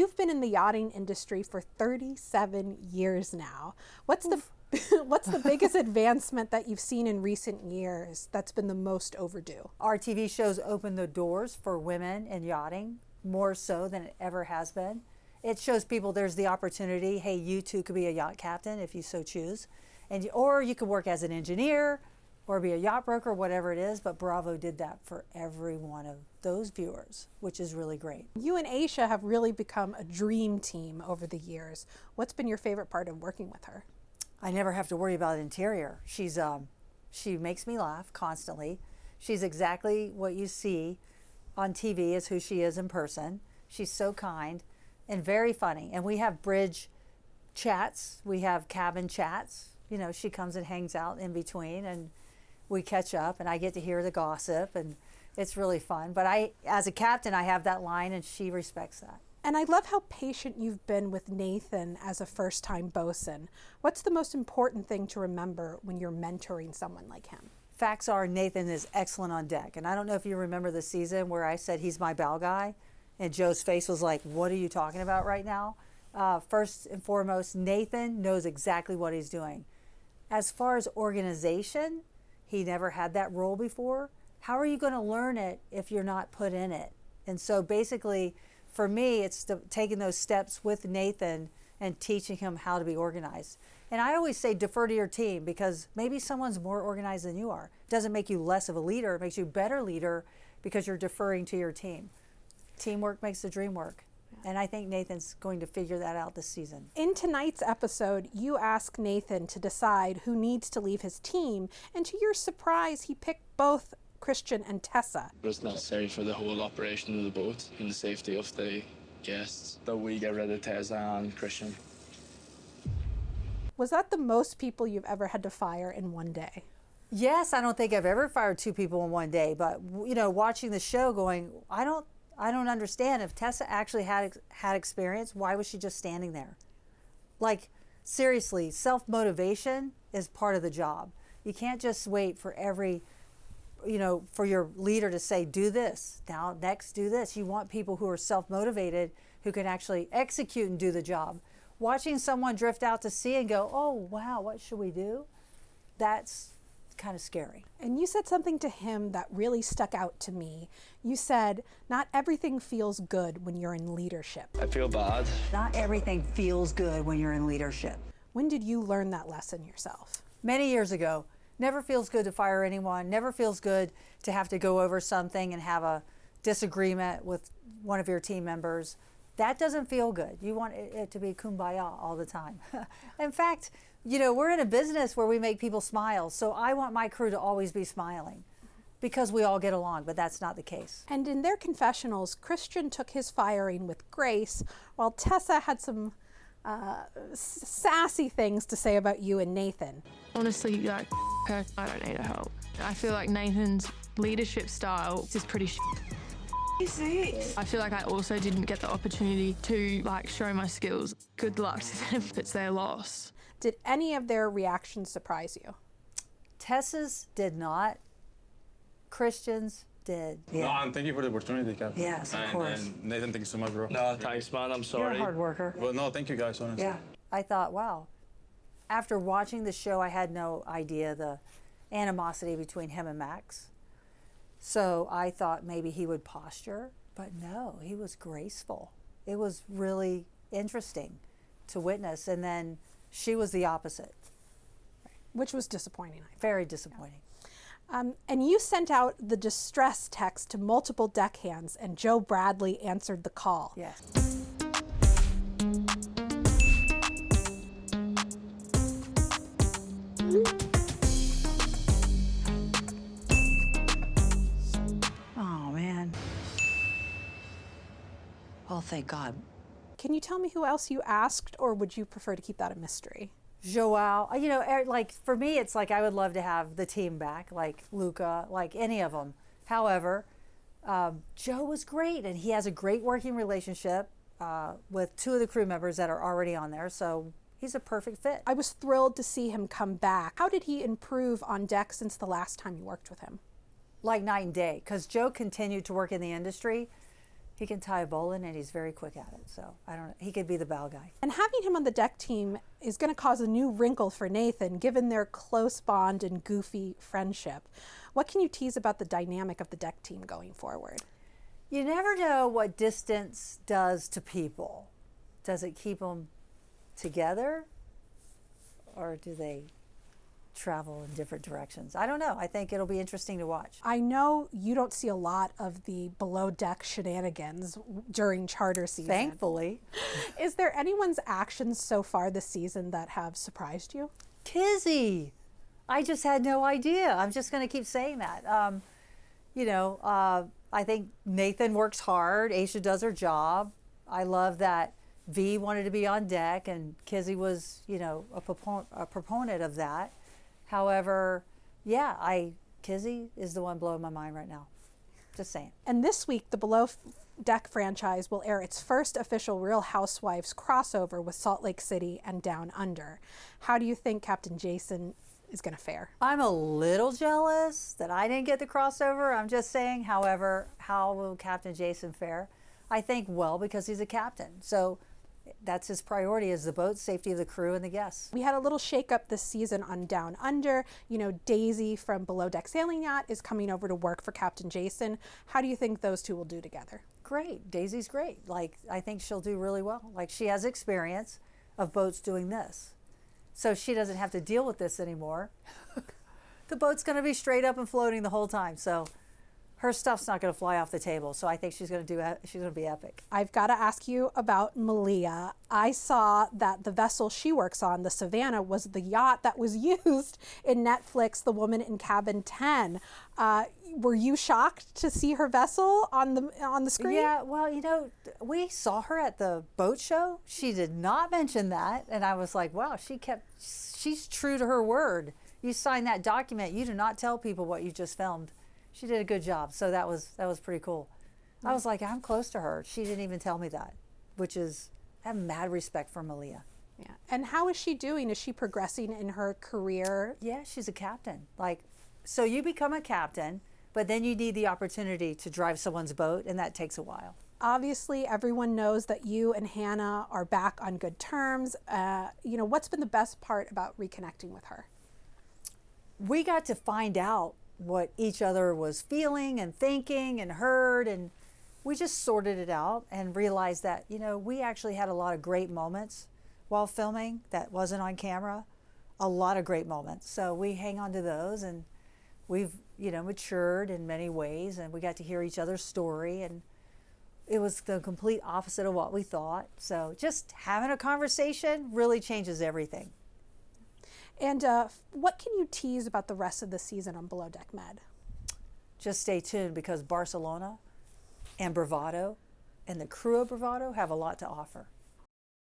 You've been in the yachting industry for 37 years now. What's the biggest advancement that you've seen in recent years that's been the most overdue? Our TV shows open the doors for women in yachting more so than it ever has been. It shows people there's the opportunity, hey, you too could be a yacht captain if you so choose. Or you could work as an engineer or be a yacht broker, whatever it is. But Bravo did that for every one of those viewers, which is really great. You and Aisha have really become a dream team over the years. What's been your favorite part of working with her? I never have to worry about interior. She makes me laugh constantly. She's exactly what you see on TV is who she is in person. She's so kind and very funny. And we have bridge chats. We have cabin chats. You know, she comes and hangs out in between and we catch up and I get to hear the gossip and it's really fun. But as a captain, I have that line and she respects that. And I love how patient you've been with Nathan as a first-time bosun. What's the most important thing to remember when you're mentoring someone like him? Facts are Nathan is excellent on deck. And I don't know if you remember the season where I said he's my bow guy and Joe's face was like, what are you talking about right now? First and foremost, Nathan knows exactly what he's doing. As far as organization, he never had that role before. How are you going to learn it if you're not put in it? And so basically, for me, it's taking those steps with Nathan and teaching him how to be organized. And I always say defer to your team because maybe someone's more organized than you are. It doesn't make you less of a leader. It makes you a better leader because you're deferring to your team. Teamwork makes the dream work. And I think Nathan's going to figure that out this season. In tonight's episode, you ask Nathan to decide who needs to leave his team. And to your surprise, he picked both Christian and Tessa. It's necessary for the whole operation of the boat and the safety of the guests that we get rid of Tessa and Christian. Was that the most people you've ever had to fire in one day? Yes, I don't think I've ever fired 2 people in one day, but you know, watching the show going, I don't understand. If Tessa actually had experience, why was she just standing there? Like, seriously, self-motivation is part of the job. You can't just wait for for your leader to say, do this, now next do this. You want people who are self-motivated, who can actually execute and do the job. Watching someone drift out to sea and go, oh, wow, what should we do? That's kind of scary. And you said something to him that really stuck out to me. You said, not everything feels good when you're in leadership. I feel bad. Not everything feels good when you're in leadership. When did you learn that lesson yourself? Many years ago. Never feels good to fire anyone. Never feels good to have to go over something and have a disagreement with one of your team members. That doesn't feel good. You want it to be kumbaya all the time. In fact, you know, we're in a business where we make people smile. So I want my crew to always be smiling because we all get along, but that's not the case. And in their confessionals, Christian took his firing with grace, while Tessa had some sassy things to say about you and Nathan. Honestly, like, I don't need her help. I feel like Nathan's leadership style is pretty I feel like I also didn't get the opportunity to show my skills. Good luck to them if it's their loss. Did any of their reactions surprise you? Tessa's did not. Christian's did. Yeah. No, and thank you for the opportunity, Captain. Yes, of course. And Nathan, thank you so much, bro. No, thanks, man. I'm sorry. You're a hard worker. Well, no, thank you guys, honestly. Yeah. I thought, wow. After watching the show, I had no idea the animosity between him and Max. So I thought maybe he would posture, but no, he was graceful. It was really interesting to witness. And then she was the opposite. Which was disappointing, I think. Very disappointing. And you sent out the distress text to multiple deckhands, and Joe Bradley answered the call. Yes. Oh, man. Oh, thank God. Can you tell me who else you asked, or would you prefer to keep that a mystery? Joao, you know, like for me, it's like I would love to have the team back, like Luca, like any of them. However, Joe was great, and he has a great working relationship with 2 of the crew members that are already on there, so he's a perfect fit. I was thrilled to see him come back. How did he improve on deck since the last time you worked with him? Like night and day, because Joe continued to work in the industry. He can tie a bowline, and he's very quick at it. So I don't know. He could be the bow guy. And having him on the deck team is going to cause a new wrinkle for Nathan, given their close bond and goofy friendship. What can you tease about the dynamic of the deck team going forward? You never know what distance does to people. Does it keep them together, or do they travel in different directions? I don't know. I think it'll be interesting to watch. I know you don't see a lot of the below deck shenanigans during charter season. Thankfully. Is there anyone's actions so far this season that have surprised you? Kizzy. I just had no idea. I'm just going to keep saying that. I think Nathan works hard. Aisha does her job. I love that V wanted to be on deck, and Kizzy was, a proponent of that. However, Kizzy is the one blowing my mind right now. Just saying. And this week, the Below Deck franchise will air its first official Real Housewives crossover with Salt Lake City and Down Under. How do you think Captain Jason is going to fare? I'm a little jealous that I didn't get the crossover. I'm just saying, however, how will Captain Jason fare? I think well, because he's a captain. So that's his priority, is the boat, safety of the crew and the guests. We had a little shakeup this season on Down Under. Daisy from Below Deck Sailing Yacht is coming over to work for Captain Jason. How do you think those two will do together? Great. Daisy's great. I think she'll do really well. She has experience of boats doing this. So she doesn't have to deal with this anymore. The boat's going to be straight up and floating the whole time. So her stuff's not going to fly off the table. So I think she's going to be epic. I've got to ask you about Malia. I saw that the vessel she works on, the Savannah, was the yacht that was used in Netflix, The Woman in Cabin 10. Were you shocked to see her vessel on the screen? Yeah, well, we saw her at the boat show. She did not mention that, and I was like, wow, she's true to her word. You sign that document, you do not tell people what you just filmed. She did a good job, so that was pretty cool. I was like, I'm close to her. She didn't even tell me that, I have mad respect for Malia. Yeah. And how is she doing? Is she progressing in her career? Yeah, she's a captain. So you become a captain, but then you need the opportunity to drive someone's boat, and that takes a while. Obviously, everyone knows that you and Hannah are back on good terms. What's been the best part about reconnecting with her? We got to find out what each other was feeling and thinking and heard, and we just sorted it out and realized that, we actually had a lot of great moments while filming that wasn't on camera. A lot of great moments. So we hang on to those, and we've, matured in many ways, and we got to hear each other's story, and it was the complete opposite of what we thought. So just having a conversation really changes everything. And what can you tease about the rest of the season on Below Deck Med? Just stay tuned, because Barcelona and Bravado and the crew of Bravado have a lot to offer.